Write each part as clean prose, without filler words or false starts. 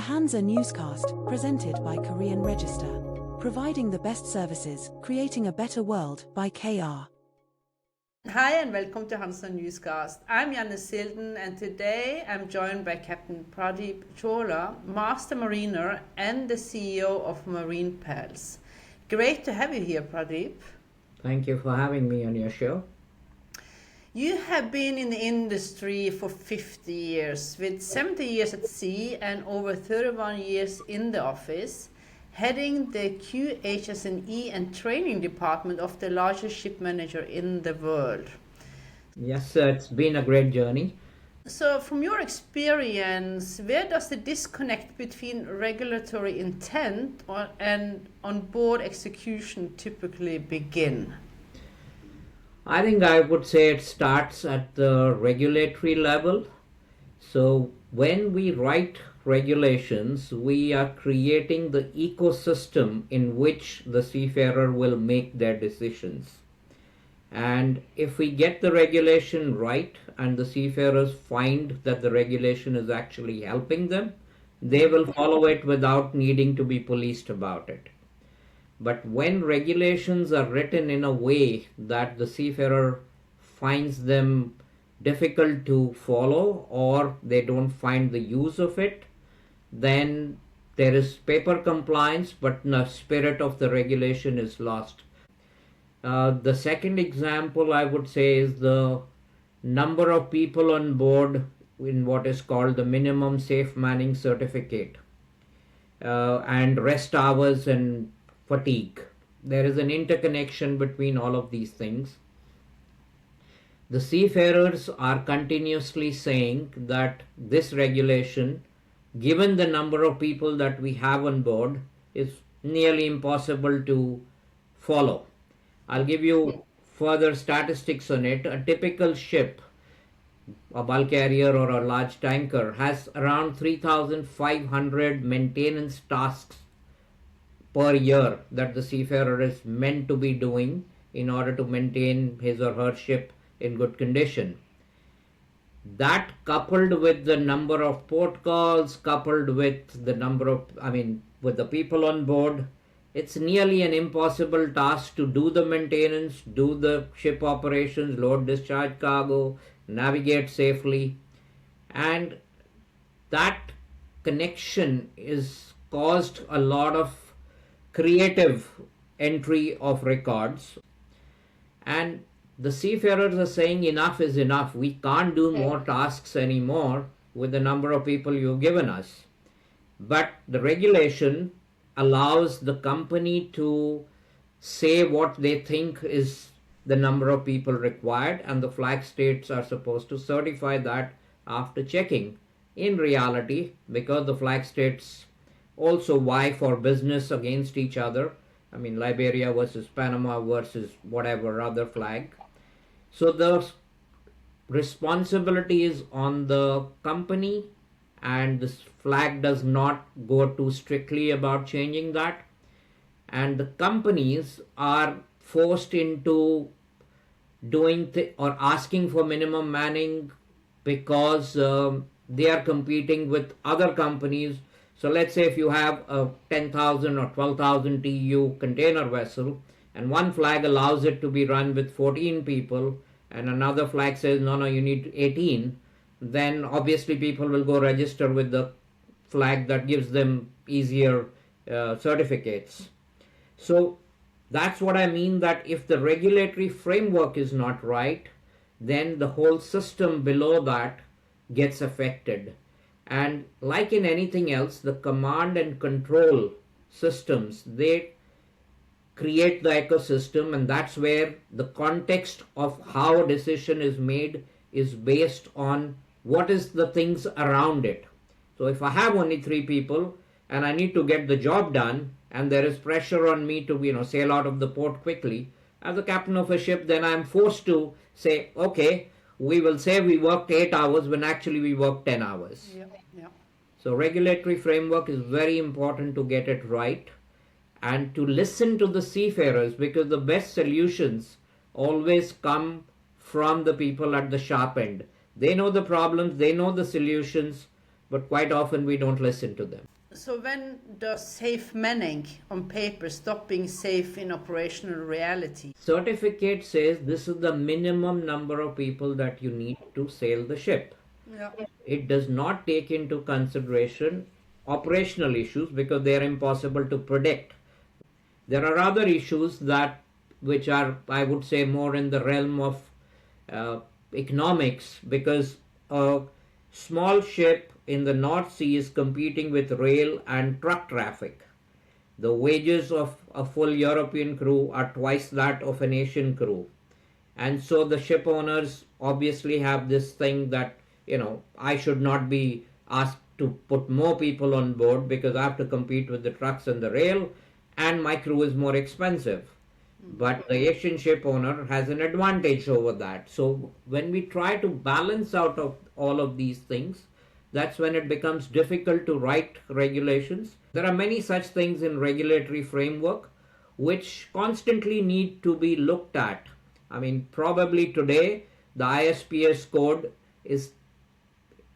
HANSA.newscast, presented by Korean Register. Providing the best services, creating a better world by KR. Hi and welcome to HANSA.newscast. I'm Janne Silden and today I'm joined by Captain Pradeep Chawla, Master Mariner and the CEO of MarinePALS. Great to have you here, Pradeep. Thank you for having me on your show. You have been in the industry for 50 years, with 70 years at sea and over 31 years in the office, heading the QHS&E and training department of the largest ship manager in the world. Yes, it's been a great journey. So from your experience, where does the disconnect between regulatory intent and on-board execution typically begin? I think I would say it starts at the regulatory level. So when we write regulations, we are creating the ecosystem in which the seafarer will make their decisions. And if we get the regulation right and the seafarers find that the regulation is actually helping them, they will follow it without needing to be policed about it. But when regulations are written in a way that the seafarer finds them difficult to follow or they don't find the use of it, then there is paper compliance, but the spirit of the regulation is lost. The second example I would say is the number of people on board in what is called the minimum safe manning certificate, and rest hours and fatigue. There is an interconnection between all of these things. The seafarers are continuously saying that this regulation, given the number of people that we have on board, is nearly impossible to follow. I'll give you further statistics on it. A typical ship, a bulk carrier or a large tanker, has around 3,500 maintenance tasks per year that the seafarer is meant to be doing in order to maintain his or her ship in good condition. That coupled with the number of port calls, coupled with the number of, with the people on board, it's nearly an impossible task to do the maintenance, do the ship operations, load, discharge cargo, navigate safely. And that connection is caused a lot of creative entry of records, and the seafarers are saying enough is enough. We can't do more tasks anymore with the number of people you've given us. But the regulation allows the company to say what they think is the number of people required, and the flag states are supposed to certify that after checking. In reality, because the flag states also vie for business against each other. Liberia versus Panama versus whatever other flag. So the responsibility is on the company, and this flag does not go too strictly about changing that. And the companies are forced into doing or asking for minimum manning because they are competing with other companies. So let's say if you have a 10,000 or 12,000 TEU container vessel and one flag allows it to be run with 14 people and another flag says, no, you need 18, then obviously people will go register with the flag that gives them easier certificates. So that's what I mean, that if the regulatory framework is not right, then the whole system below that gets affected. And like in anything else, the command and control systems, they create the ecosystem, and that's where the context of how a decision is made is based on what is the things around it. So if I have only 3 people and I need to get the job done and there is pressure on me to sail out of the port quickly, as the captain of a ship, then I'm forced to say, okay, we will say we worked 8 hours when actually we worked 10 hours. Yeah. So regulatory framework is very important to get it right and to listen to the seafarers, because the best solutions always come from the people at the sharp end. They know the problems, they know the solutions, but quite often we don't listen to them. So when does safe manning on paper stop being safe in operational reality? Certificate says this is the minimum number of people that you need to sail the ship. Yeah. It does not take into consideration operational issues because they are impossible to predict. There are other issues that which are, I would say, more in the realm of economics, because a small ship in the North Sea is competing with rail and truck traffic. The wages of a full European crew are twice that of an Asian crew. And so the ship owners obviously have this thing that, I should not be asked to put more people on board because I have to compete with the trucks and the rail, and my crew is more expensive. But the Asian ship owner has an advantage over that. So when we try to balance out of all of these things, that's when it becomes difficult to write regulations. There are many such things in regulatory framework which constantly need to be looked at. I mean, probably today the ISPS code is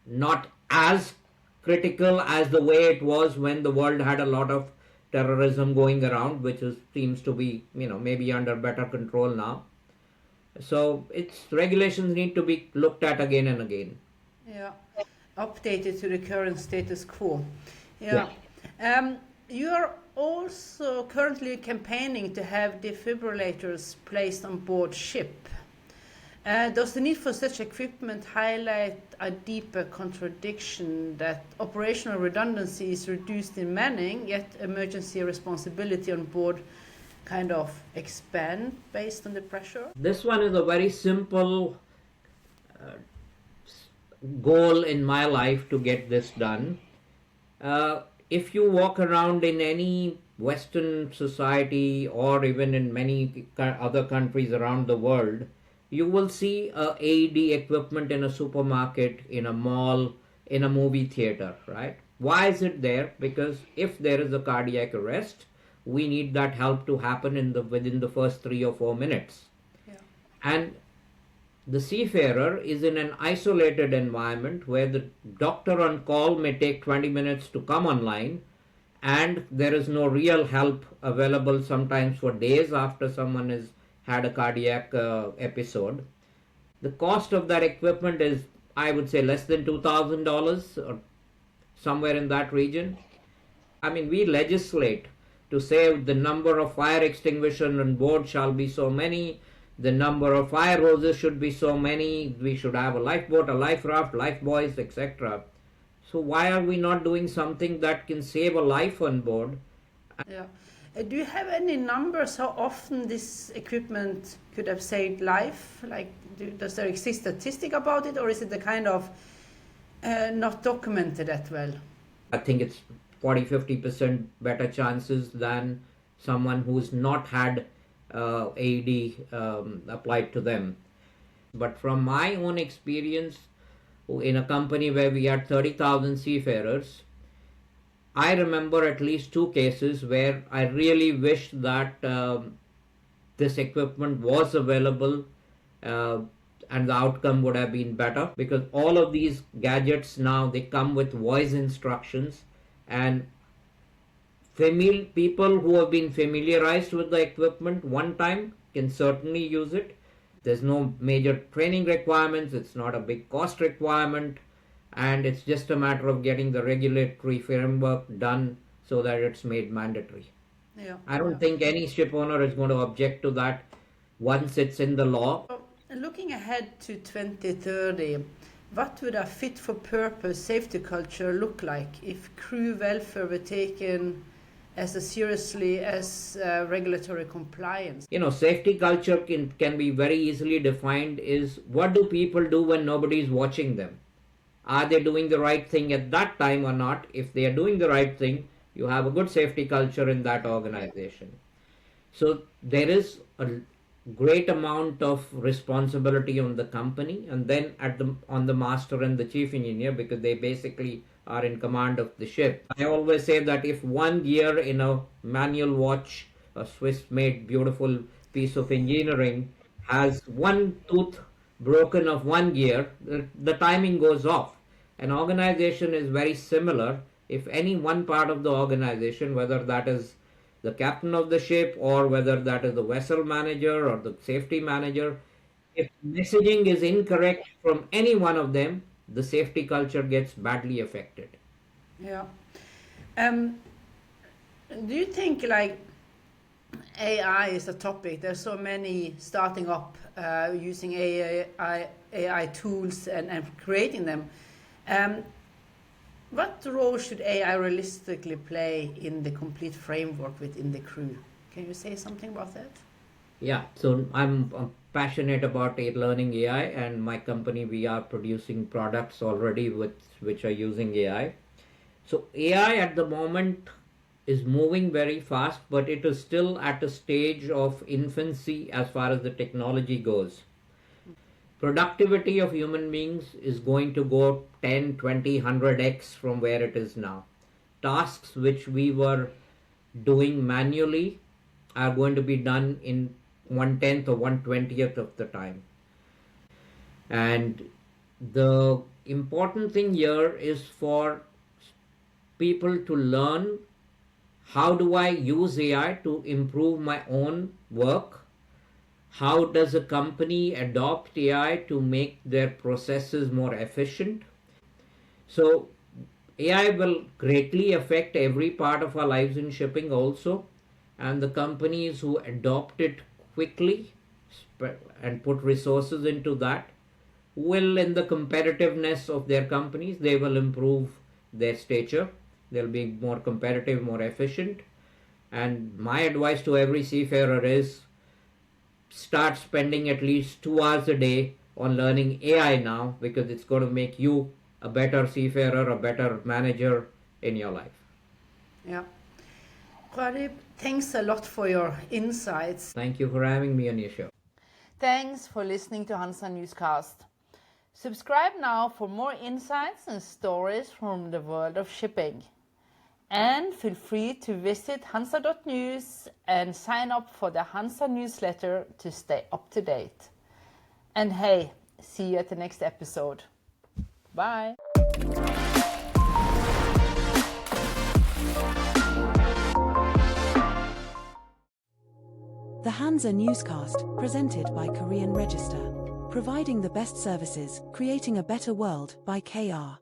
not as critical as the way it was when the world had a lot of terrorism going around, which seems to be, maybe under better control now. So regulations need to be looked at again and again. Yeah, updated to the current status quo. Yeah. You are also currently campaigning to have defibrillators placed on board ship. Does the need for such equipment highlight a deeper contradiction that operational redundancy is reduced in manning, yet emergency responsibility on board kind of expand based on the pressure? This one is a very simple goal in my life to get this done. If you walk around in any Western society or even in many other countries around the world, you will see a AED equipment in a supermarket, in a mall, in a movie theater, right? Why is it there? Because if there is a cardiac arrest, we need that help to happen within the first 3 or 4 minutes. Yeah. And the seafarer is in an isolated environment where the doctor on call may take 20 minutes to come online, and there is no real help available sometimes for days after someone has had a cardiac episode. The cost of that equipment is, I would say, less than $2,000 or somewhere in that region. I mean, we legislate to say the number of fire extinguishers on board shall be so many, the number of fire hoses should be so many, we should have a lifeboat, a life raft, life buoys, etc. So why are we not doing something that can save a life on board? Yeah. Do you have any numbers how often this equipment could have saved life? Like, does there exist statistic about it, or is it the kind of not documented that well? I think it's 40-50% better chances than someone who's not had AED applied to them. But from my own experience, in a company where we had 30,000 seafarers, I remember at least 2 cases where I really wished that this equipment was available and the outcome would have been better, because all of these gadgets now, they come with voice instructions, and people who have been familiarized with the equipment one time can certainly use it. There's no major training requirements, it's not a big cost requirement, and it's just a matter of getting the regulatory framework done so that it's made mandatory. Yeah. I don't think any ship owner is going to object to that once it's in the law. Looking ahead to 2030, what would a fit-for-purpose safety culture look like if crew welfare were taken as seriously as regulatory compliance? Safety culture can be very easily defined is, what do people do when nobody's watching them? Are they doing the right thing at that time or not? If they are doing the right thing, you have a good safety culture in that organization. So there is a great amount of responsibility on the company, and then on the master and the chief engineer, because they basically are in command of the ship. I always say that if one gear in a manual watch, a Swiss-made beautiful piece of engineering, has one tooth broken of one gear, the timing goes off. An organization is very similar. if any one part of the organization, whether that is the captain of the ship or whether that is the vessel manager or the safety manager, if messaging is incorrect from any one of them, the safety culture gets badly affected. Yeah. Do you think like AI is a topic? There's so many starting up using AI tools and creating them. What role should AI realistically play in the complete framework within the crew? Can you say something about that? Yeah, so I'm passionate about learning AI, and my company, we are producing products already which are using AI. So AI at the moment is moving very fast, but it is still at a stage of infancy as far as the technology goes. Productivity of human beings is going to go 10, 20, 100x from where it is now. Tasks which we were doing manually are going to be done in 1/10 or 1/20th of the time. And the important thing here is for people to learn, how do I use AI to improve my own work? How does a company adopt AI to make their processes more efficient? So AI will greatly affect every part of our lives in shipping also, and the companies who adopt it quickly and put resources into that will, in the competitiveness of their companies, they will improve their stature. They'll be more competitive, more efficient. And my advice to every seafarer is start spending at least 2 hours a day on learning AI now, because it's going to make you a better seafarer, a better manager in your life. Yeah. Pradeep, thanks a lot for your insights. Thank you for having me on your show. Thanks for listening to HANSA.newscast. Subscribe now for more insights and stories from the world of shipping. And feel free to visit HANSA.news and sign up for the HANSA newsletter to stay up to date. And hey, see you at the next episode. Bye. The HANSA newscast, presented by Korean Register. Providing the best services, creating a better world by KR.